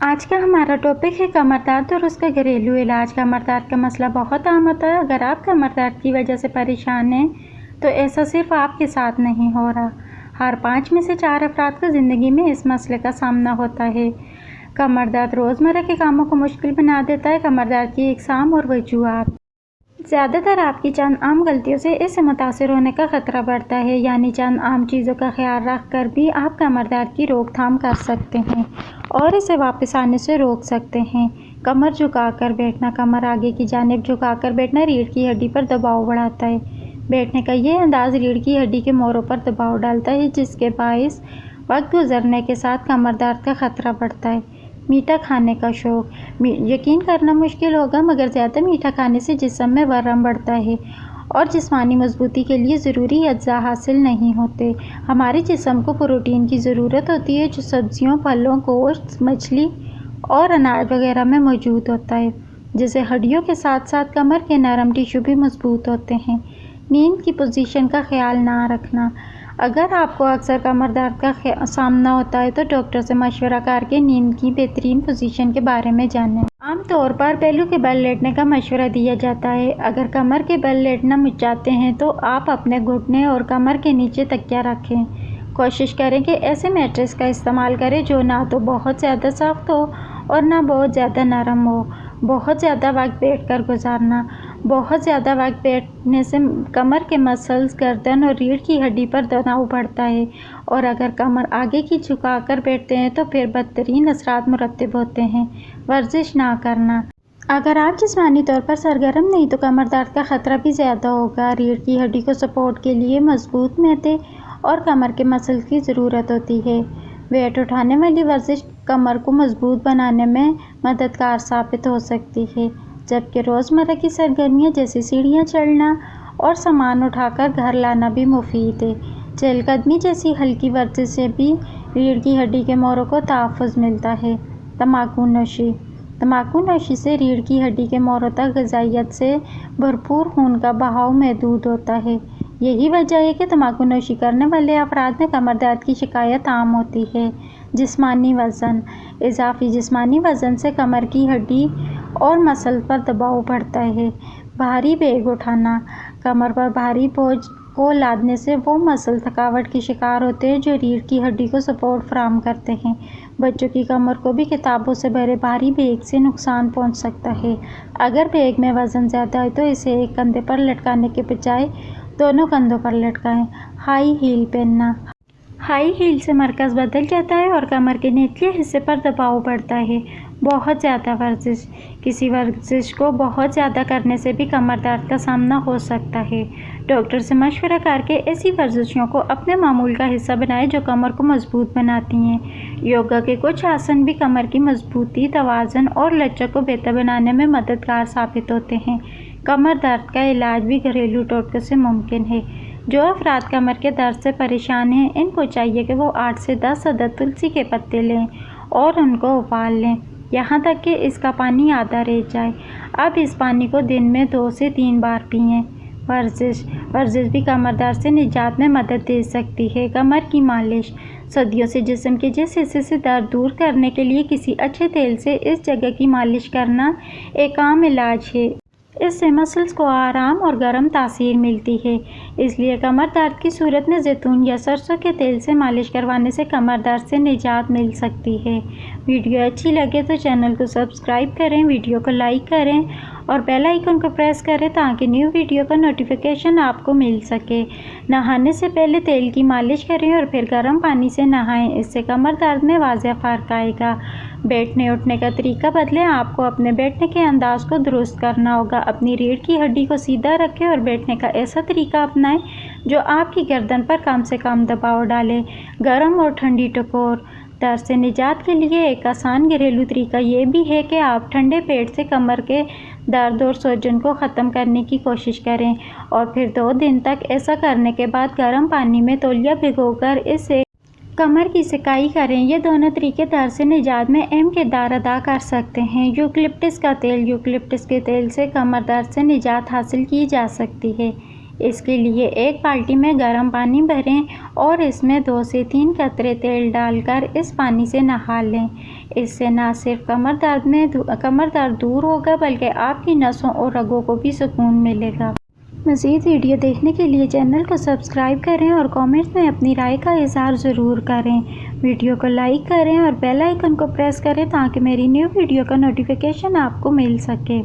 آج کا ہمارا ٹاپک ہے کمر درد اور اس کا گھریلو علاج۔ کمر درد کا مسئلہ بہت عام ہوتا ہے۔ اگر آپ کمر درد کی وجہ سے پریشان ہیں تو ایسا صرف آپ کے ساتھ نہیں ہو رہا، ہر 5 میں سے 4 افراد کو زندگی میں اس مسئلے کا سامنا ہوتا ہے۔ کمر درد روزمرہ کے کاموں کو مشکل بنا دیتا ہے۔ کمر درد کی اقسام اور وجوہات۔ زیادہ تر آپ کی چند عام غلطیوں سے اس سے متاثر ہونے کا خطرہ بڑھتا ہے، یعنی چند عام چیزوں کا خیال رکھ کر بھی آپ کمر درد کی روک تھام کر سکتے ہیں اور اسے واپس آنے سے روک سکتے ہیں۔ کمر جھکا کر بیٹھنا۔ کمر آگے کی جانب جھکا کر بیٹھنا ریڑھ کی ہڈی پر دباؤ بڑھاتا ہے۔ بیٹھنے کا یہ انداز ریڑھ کی ہڈی کے موڑوں پر دباؤ ڈالتا ہے، جس کے باعث وقت گزرنے کے ساتھ کمر درد کا خطرہ بڑھتا ہے۔ میٹھا کھانے کا شوق۔ یقین کرنا مشکل ہوگا مگر زیادہ میٹھا کھانے سے جسم میں ورم بڑھتا ہے اور جسمانی مضبوطی کے لیے ضروری اجزاء حاصل نہیں ہوتے۔ ہمارے جسم کو پروٹین کی ضرورت ہوتی ہے جو سبزیوں، پھلوں، گوشت، مچھلی اور اناج وغیرہ میں موجود ہوتا ہے، جس سے ہڈیوں کے ساتھ ساتھ کمر کے نرم ٹشو بھی مضبوط ہوتے ہیں۔ نیند کی پوزیشن کا خیال نہ رکھنا۔ اگر آپ کو اکثر کمر درد کا سامنا ہوتا ہے تو ڈاکٹر سے مشورہ کر کے نیند کی بہترین پوزیشن کے بارے میں جانیں۔ عام طور پر پہلو کے بل لیٹنے کا مشورہ دیا جاتا ہے۔ اگر کمر کے بل لیٹنا چاہتے ہیں تو آپ اپنے گھٹنے اور کمر کے نیچے تکیہ رکھیں۔ کوشش کریں کہ ایسے میٹریس کا استعمال کریں جو نہ تو بہت زیادہ سخت ہو اور نہ بہت زیادہ نرم ہو۔ بہت زیادہ وقت بیٹھ کر گزارنا۔ بہت زیادہ وقت بیٹھنے سے کمر کے مسلز، گردن اور ریڑھ کی ہڈی پر تناؤ بڑھتا ہے اور اگر کمر آگے کی جھکا کر بیٹھتے ہیں تو پھر بدترین اثرات مرتب ہوتے ہیں۔ ورزش نہ کرنا۔ اگر آپ جسمانی طور پر سرگرم نہیں تو کمر درد کا خطرہ بھی زیادہ ہوگا۔ ریڑھ کی ہڈی کو سپورٹ کے لیے مضبوط معدے اور کمر کے مسلز کی ضرورت ہوتی ہے۔ ویٹ اٹھانے والی ورزش کمر کو مضبوط بنانے میں مددگار ثابت ہو سکتی ہے، جبکہ روزمرہ کی سرگرمیاں جیسے سیڑھیاں چڑھنا اور سامان اٹھا کر گھر لانا بھی مفید ہے۔ چہل قدمی جیسی ہلکی ورزش سے بھی ریڑھ کی ہڈی کے موڑوں کو تحفظ ملتا ہے۔ تمباکو نوشی۔ تمباکو نوشی سے ریڑھ کی ہڈی کے موڑوں تک غذائیت سے بھرپور خون کا بہاؤ محدود ہوتا ہے۔ یہی وجہ ہے کہ تمباکو نوشی کرنے والے افراد میں کمر درد کی شکایت عام ہوتی ہے۔ جسمانی وزن۔ اضافی جسمانی وزن سے کمر کی ہڈی اور مسلز پر دباؤ بڑھتا ہے۔ بھاری بیگ اٹھانا۔ کمر پر بھاری بوجھ کو لادنے سے وہ مسل تھکاوٹ کے شکار ہوتے ہیں جو ریڑھ کی ہڈی کو سپورٹ فراہم کرتے ہیں۔ بچوں کی کمر کو بھی کتابوں سے بھرے بھاری بیگ سے نقصان پہنچ سکتا ہے۔ اگر بیگ میں وزن زیادہ ہے تو اسے ایک کندھے پر لٹکانے کے بجائے دونوں کندھوں پر لٹکائیں۔ ہائی ہیل پہننا۔ ہائی ہیل سے مرکز بدل جاتا ہے اور کمر کے نچلے حصے پر دباؤ بڑھتا ہے۔ بہت زیادہ ورزش۔ کسی ورزش کو بہت زیادہ کرنے سے بھی کمر درد کا سامنا ہو سکتا ہے۔ ڈاکٹر سے مشورہ کر کے ایسی ورزشوں کو اپنے معمول کا حصہ بنائیں جو کمر کو مضبوط بناتی ہیں۔ یوگا کے کچھ آسن بھی کمر کی مضبوطی، توازن اور لچک کو بہتر بنانے میں مددگار ثابت ہوتے ہیں۔ کمر درد کا علاج بھی گھریلو ٹوٹکوں سے ممکن ہے۔ جو افراد کمر کے درد سے پریشان ہیں ان کو چاہیے کہ وہ 8 سے 10 عدد تلسی کے پتے لیں اور ان کو ابال لیں یہاں تک کہ اس کا پانی آدھا رہ جائے۔ اب اس پانی کو دن میں 2 سے 3 بار پئیں۔ ورزش بھی کمر درد سے نجات میں مدد دے سکتی ہے۔ کمر کی مالش۔ صدیوں سے جسم کے جس حصے سے درد دور کرنے کے لیے کسی اچھے تیل سے اس جگہ کی مالش کرنا ایک عام علاج ہے۔ اس سے مسلز کو آرام اور گرم تاثیر ملتی ہے۔ اس لیے کمر درد کی صورت میں زیتون یا سرسوں کے تیل سے مالش کروانے سے کمر درد سے نجات مل سکتی ہے۔ ویڈیو اچھی لگے تو چینل کو سبسکرائب کریں، ویڈیو کو لائک کریں اور بیل آئیکن کو پریس کریں تاکہ نیو ویڈیو کا نوٹیفیکیشن آپ کو مل سکے۔ نہانے سے پہلے تیل کی مالش کریں اور پھر گرم پانی سے نہائیں، اس سے کمر درد میں واضح فرق آئے گا۔ بیٹھنے اٹھنے کا طریقہ بدلیں۔ آپ کو اپنے بیٹھنے کے انداز کو درست کرنا ہوگا۔ اپنی ریڑھ کی ہڈی کو سیدھا رکھیں اور بیٹھنے کا ایسا طریقہ اپنائیں جو آپ کی گردن پر کم سے کم دباؤ ڈالے۔ گرم اور ٹھنڈی ٹکور۔ درد سے نجات کے لیے ایک آسان گھریلو طریقہ یہ بھی ہے کہ آپ ٹھنڈے پیٹ سے کمر کے درد اور سوجن کو ختم کرنے کی کوشش کریں اور پھر 2 دن تک ایسا کرنے کے بعد گرم پانی میں تولیہ بھگو کر اس سے کمر کی سکائی کریں۔ یہ دونوں طریقے درد سے نجات میں اہم کردار ادا کر سکتے ہیں۔ یوکلپٹس کا تیل۔ یوکلپٹس کے تیل سے کمر درد سے نجات حاصل کی جا سکتی ہے۔ اس کے لیے ایک بالٹی میں گرم پانی بھریں اور اس میں 2 سے 3 قطرے تیل ڈال کر اس پانی سے نہا لیں۔ اس سے نہ صرف کمر درد دور ہوگا بلکہ آپ کی نسوں اور رگوں کو بھی سکون ملے گا۔ مزید ویڈیو دیکھنے کے لیے چینل کو سبسکرائب کریں اور کامنٹس میں اپنی رائے کا اظہار ضرور کریں۔ ویڈیو کو لائک کریں اور بیل آئیکن کو پریس کریں تاکہ میری نیو ویڈیو کا نوٹیفیکیشن آپ کو مل سکے۔